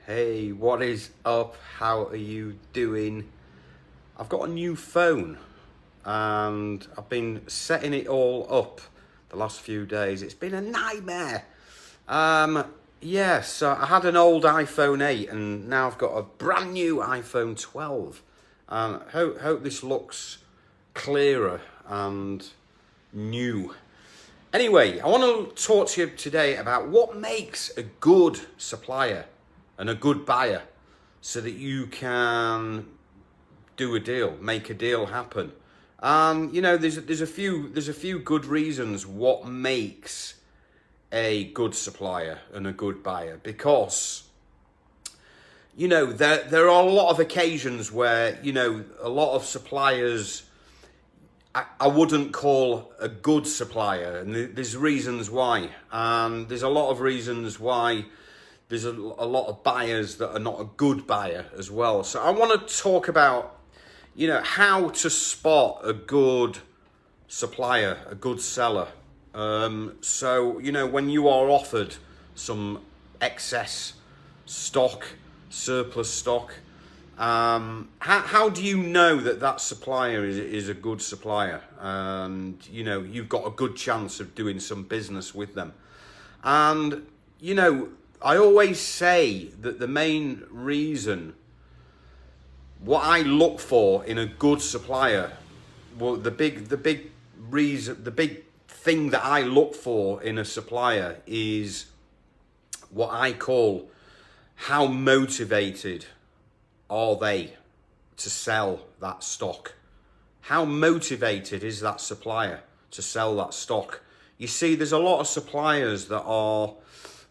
Hey, what is up? How are you doing? I've got a new phone and I've been setting it all up the last few days. It's been a nightmare. So I had an old iPhone 8 and now I've got a brand new iPhone 12. Hope this looks clearer and new. Anyway, I want to talk to you today about what makes a good supplier and a good buyer so that you can do a deal, make a deal happen. And there's a few good reasons what makes a good supplier and a good buyer, because there are a lot of occasions where a lot of suppliers I wouldn't call a good supplier, and there's reasons why, and there's a lot of reasons why there's a lot of buyers that are not a good buyer as well. So I want to talk about how to spot a good supplier, a good seller. So when you are offered some excess stock, surplus stock, how do you know that supplier is a good supplier, and you've got a good chance of doing some business with them? And I always say that the main reason what I look for in a good supplier, well, the big thing that I look for in a supplier is what I call how motivated are they to sell that stock? How motivated is that supplier to sell that stock? You see, there's a lot of suppliers that are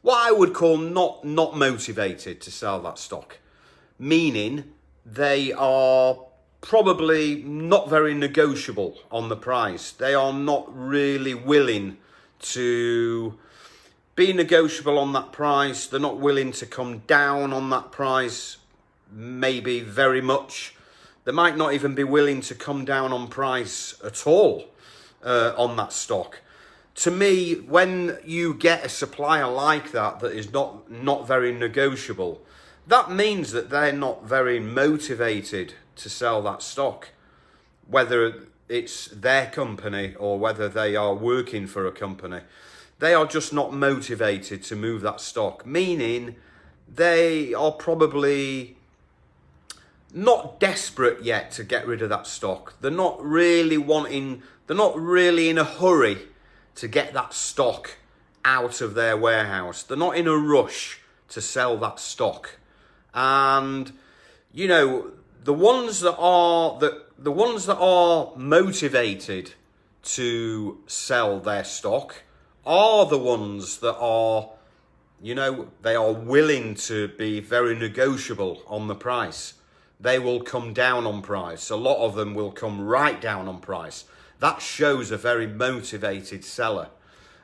what I would call not motivated to sell that stock, meaning they are probably not very negotiable on the price. They are not really willing to be negotiable on that price. They're not willing to come down on that price, maybe very much. They might not even be willing to come down on price at all on that stock. To me, when you get a supplier like that is not very negotiable, that means that they're not very motivated to sell that stock, whether it's their company or whether they are working for a company. They are just not motivated to move that stock, meaning they are probably not desperate yet to get rid of that stock. They're not really in a hurry to get that stock out of their warehouse. They're not in a rush to sell that stock. And the ones that are motivated to sell their stock are the ones that are they are willing to be very negotiable on the price. They will come down on price. A lot of them will come right down on price. That shows a very motivated seller.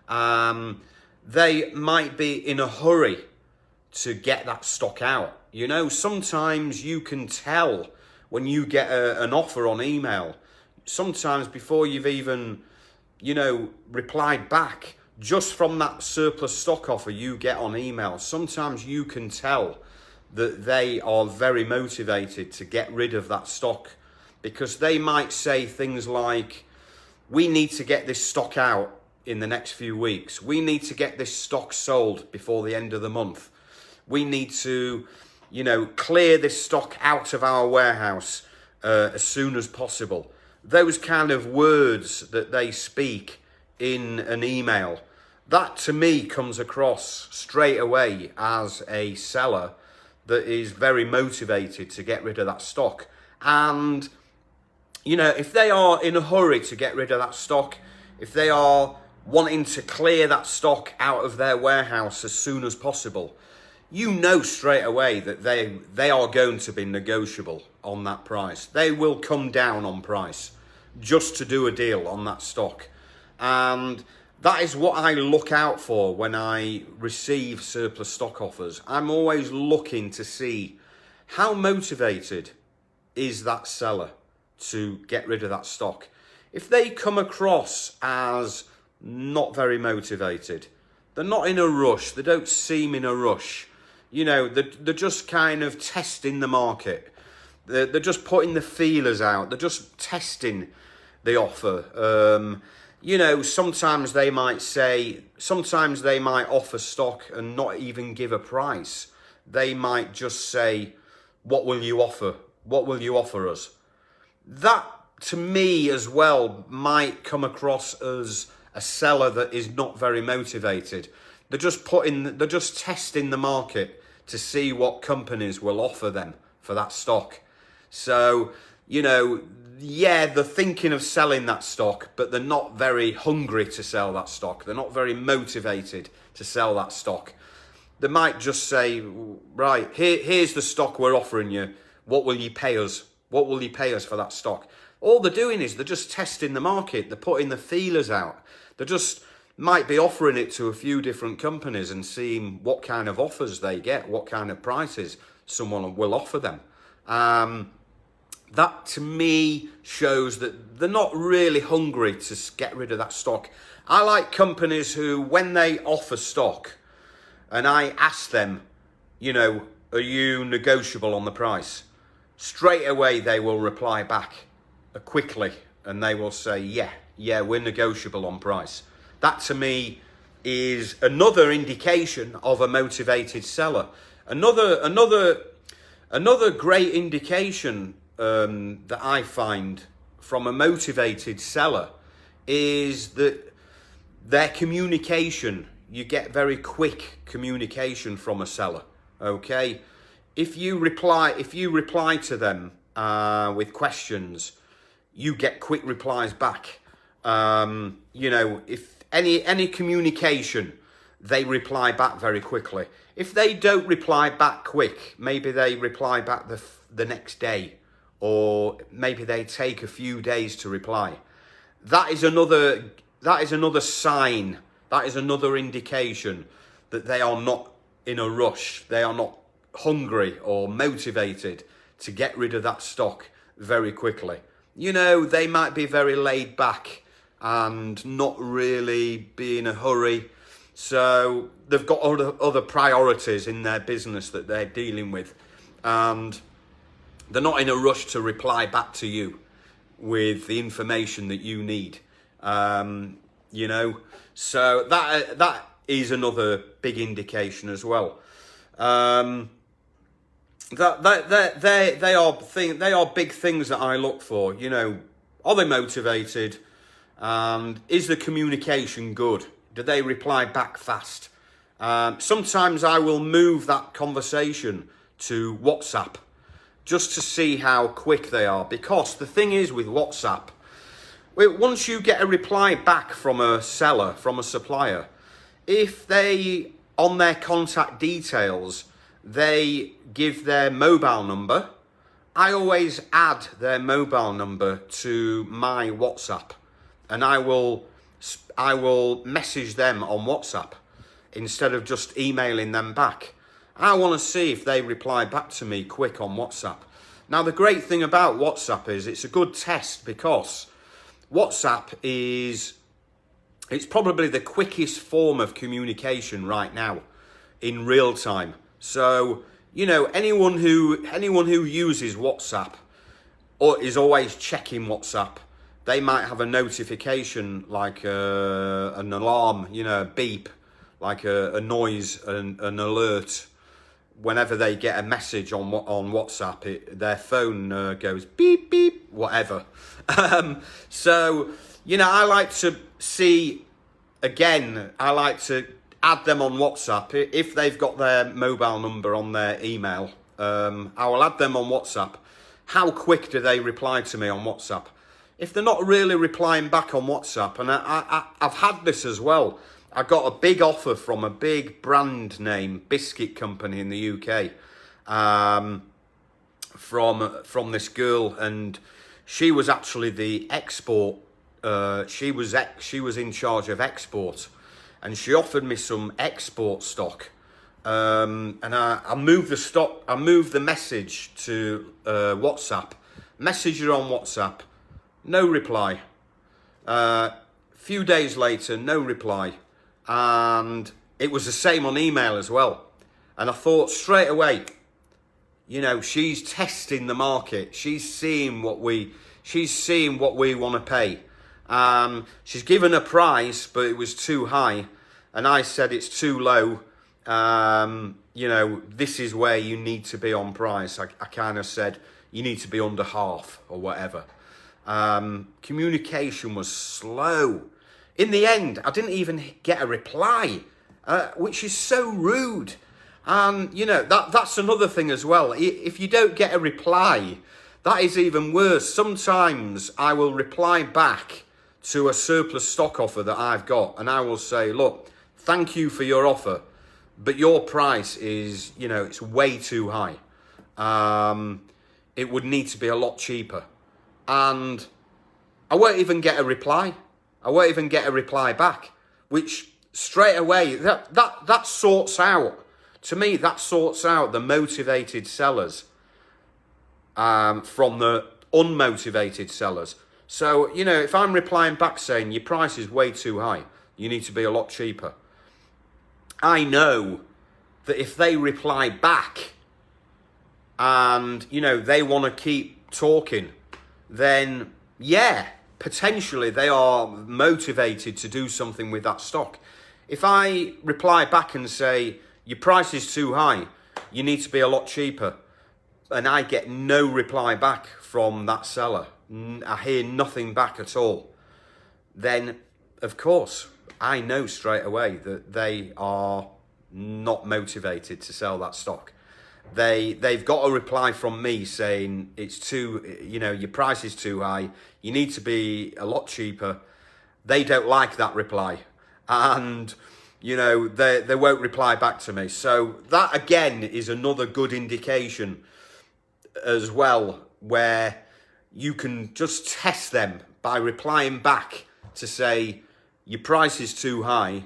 They might be in a hurry to get that stock out. Sometimes you can tell when you get an offer on email, sometimes before you've even, replied back, just from that surplus stock offer you get on email, sometimes you can tell that they are very motivated to get rid of that stock, because they might say things like, we need to get this stock out in the next few weeks. We need to get this stock sold before the end of the month. We need to, clear this stock out of our warehouse as soon as possible. Those kind of words that they speak in an email, that to me comes across straight away as a seller that is very motivated to get rid of that stock. And if they are in a hurry to get rid of that stock, if they are wanting to clear that stock out of their warehouse as soon as possible, straight away that they are going to be negotiable on that price. They will come down on price just to do a deal on that stock. And that is what I look out for when I receive surplus stock offers. I'm always looking to see how motivated is that seller to get rid of that stock. If they come across as not very motivated, they're not in a rush, they don't seem in a rush, You know, they're just kind of testing the market. They're just putting the feelers out. They're just testing the offer. You know, sometimes they might offer stock and not even give a price. They might just say, what will you offer? What will you offer us? That, to me as well, might come across as a seller that is not very motivated. They're just testing the market to see what companies will offer them for that stock. So, you know, yeah, they're thinking of selling that stock, but they're not very hungry to sell that stock. They're not very motivated to sell that stock. They might just say, right, here's the stock we're offering you. What will you pay us? What will you pay us for that stock? All they're doing is they're just testing the market. They're putting the feelers out. They just might be offering it to a few different companies and seeing what kind of offers they get, what kind of prices someone will offer them. That, to me, shows that they're not really hungry to get rid of that stock. I like companies who, when they offer stock, and I ask them, you know, are you negotiable on the price? Straight away, they will reply back quickly, and they will say, yeah, we're negotiable on price. That, to me, is another indication of a motivated seller. Another great indication that I find from a motivated seller is that their communication. You get very quick communication from a seller. Okay, if you reply to them with questions, you get quick replies back. You know, if any communication, they reply back very quickly. If they don't reply back quick, maybe they reply back the next day, or maybe they take a few days to reply. That is another sign. That is another indication that they are not in a rush. They are not hungry or motivated to get rid of that stock very quickly. You know, they might be very laid back and not really be in a hurry. So they've got other priorities in their business that they're dealing with. And they're not in a rush to reply back to you with the information that you need. You know, so that is another big indication as well. They are big things that I look for. You know, are they motivated, and is the communication good? Do they reply back fast? Sometimes I will move that conversation to WhatsApp just to see how quick they are, because the thing is with WhatsApp, once you get a reply back from a seller, from a supplier, if they, on their contact details, they give their mobile number, I always add their mobile number to my WhatsApp, and I will message them on WhatsApp instead of just emailing them back. I want to see if they reply back to me quick on WhatsApp. Now, the great thing about WhatsApp is it's a good test, because WhatsApp it's probably the quickest form of communication right now in real time. So, you know, anyone who uses WhatsApp or is always checking WhatsApp, they might have a notification like an alarm, you know, a beep, like a noise, an alert. Whenever they get a message on WhatsApp, their phone goes beep, beep, whatever. So, you know, I like to add them on WhatsApp. If they've got their mobile number on their email, I will add them on WhatsApp. How quick do they reply to me on WhatsApp? If they're not really replying back on WhatsApp, and I've had this as well. I got a big offer from a big brand name biscuit company in the UK, from this girl, and she was actually the export. She was in charge of export, and she offered me some export stock. And I moved the stock. I moved the message to WhatsApp. Messaged her on WhatsApp, no reply. Few days later, no reply. And it was the same on email as well. And I thought straight away, you know, she's testing the market. She's seeing what we want to pay. She's given a price, but it was too high. And I said it's too low. You know, this is where you need to be on price. I kind of said you need to be under half or whatever. Communication was slow. In the end, I didn't even get a reply, which is so rude. And, you know, that's another thing as well. If you don't get a reply, that is even worse. Sometimes I will reply back to a surplus stock offer that I've got, and I will say, look, thank you for your offer, but your price is, you know, it's way too high. It would need to be a lot cheaper. And I won't even get a reply. I won't even get a reply back, which straight away, that sorts out, to me, that sorts out the motivated sellers from the unmotivated sellers. So, you know, if I'm replying back saying your price is way too high, you need to be a lot cheaper, I know that if they reply back and, you know, they want to keep talking, then yeah, potentially they are motivated to do something with that stock. If I reply back and say your price is too high, you need to be a lot cheaper, and I get no reply back from that seller, I hear nothing back at all, then of course I know straight away that they are not motivated to sell that stock. They've got a reply from me saying it's too, you know, your price is too high, you need to be a lot cheaper. They don't like that reply, and you know, they won't reply back to me. So that again is another good indication as well, where you can just test them by replying back to say your price is too high,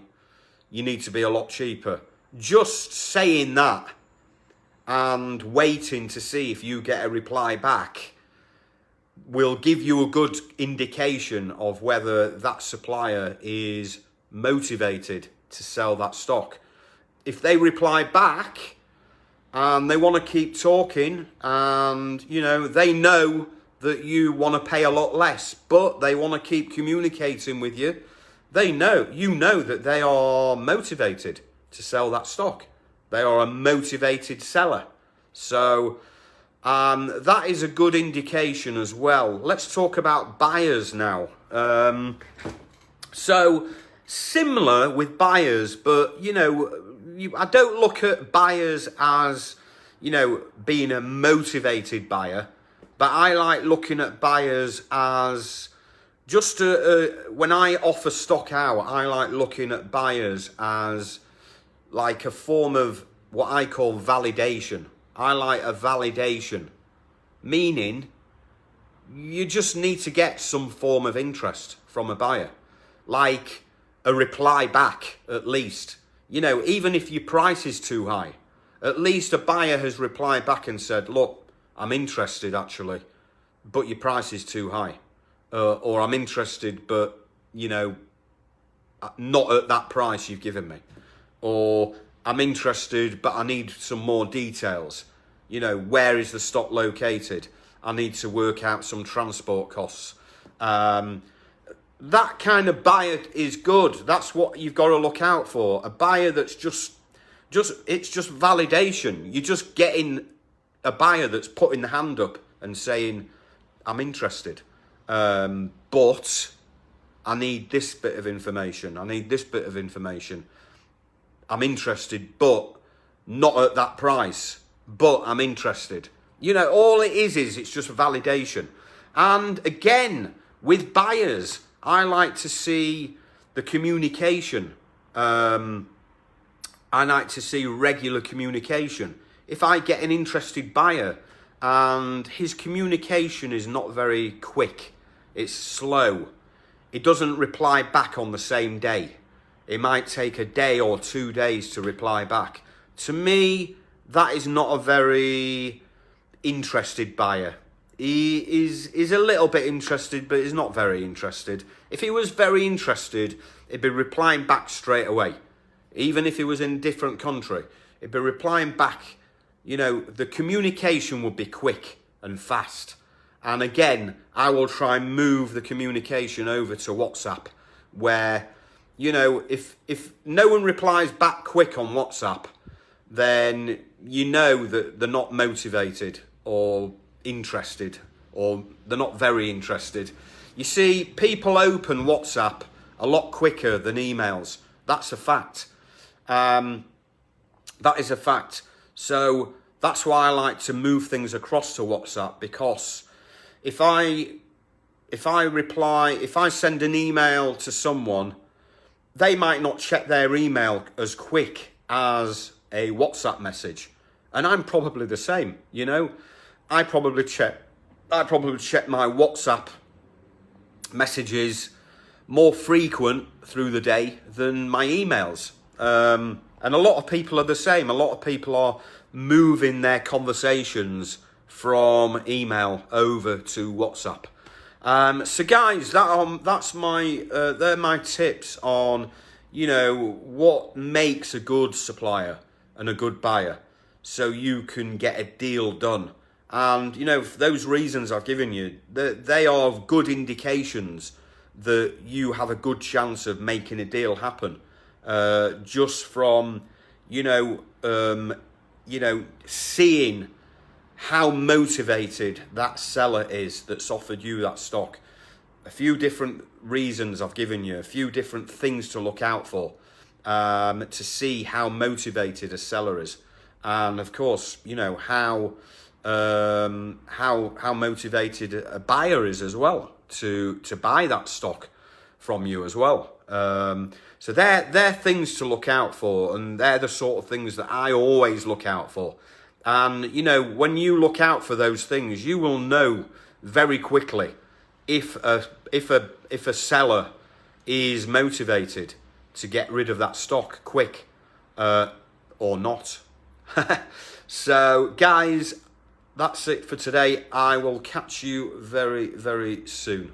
you need to be a lot cheaper. Just saying that and waiting to see if you get a reply back will give you a good indication of whether that supplier is motivated to sell that stock. If they reply back and they want to keep talking, and you know, they know that you want to pay a lot less, but they want to keep communicating with you, they know, you know, that they are motivated to sell that stock. They are a motivated seller. So that is a good indication as well. Let's talk about buyers now. So similar with buyers, but you know, I don't look at buyers as, you know, being a motivated buyer, but I like looking at buyers as just when I offer stock out, I like looking at buyers as like a form of what I call validation. I like a validation, meaning you just need to get some form of interest from a buyer, like a reply back at least. You know, even if your price is too high, at least a buyer has replied back and said, look, I'm interested actually, but your price is too high. Or I'm interested, but, you know, not at that price you've given me. Or I'm interested, but I need some more details. You know, where is the stock located? I need to work out some transport costs. That kind of buyer is good. That's what you've got to look out for. A buyer that's just it's just validation. You're just getting a buyer that's putting the hand up and saying, I'm interested, but I need this bit of information. I need this bit of information. I'm interested, but not at that price, but I'm interested. You know, all it is it's just validation. And again, with buyers, I like to see the communication. I like to see regular communication. If I get an interested buyer and his communication is not very quick, it's slow, it doesn't reply back on the same day. It might take a day or 2 days to reply back. To me, that is not a very interested buyer. He is a little bit interested, but he's not very interested. If he was very interested, he'd be replying back straight away. Even if he was in a different country, It'd be replying back. You know, the communication would be quick and fast. And again, I will try and move the communication over to WhatsApp, where, you know, if no one replies back quick on WhatsApp, then you know that they're not motivated or interested, or they're not very interested. You see, people open WhatsApp a lot quicker than emails. That's a fact. That is a fact. So that's why I like to move things across to WhatsApp, because if I send an email to someone, they might not check their email as quick as a WhatsApp message. And I'm probably the same, you know. I probably check my WhatsApp messages more frequent through the day than my emails. And a lot of people are the same. A lot of people are moving their conversations from email over to WhatsApp. So guys, they're my tips on, you know, what makes a good supplier and a good buyer, so you can get a deal done. And, you know, for those reasons I've given you, they are good indications that you have a good chance of making a deal happen. Just from, seeing how motivated that seller is that's offered you that stock. A few different reasons I've given you, a few different things to look out for, to see how motivated a seller is. And of course, you know, how motivated a buyer is as well to buy that stock from you as well. So they're things to look out for, and they're the sort of things that I always look out for. And, you know, when you look out for those things, you will know very quickly if a seller is motivated to get rid of that stock quick or not. So, guys, that's it for today. I will catch you very, very soon.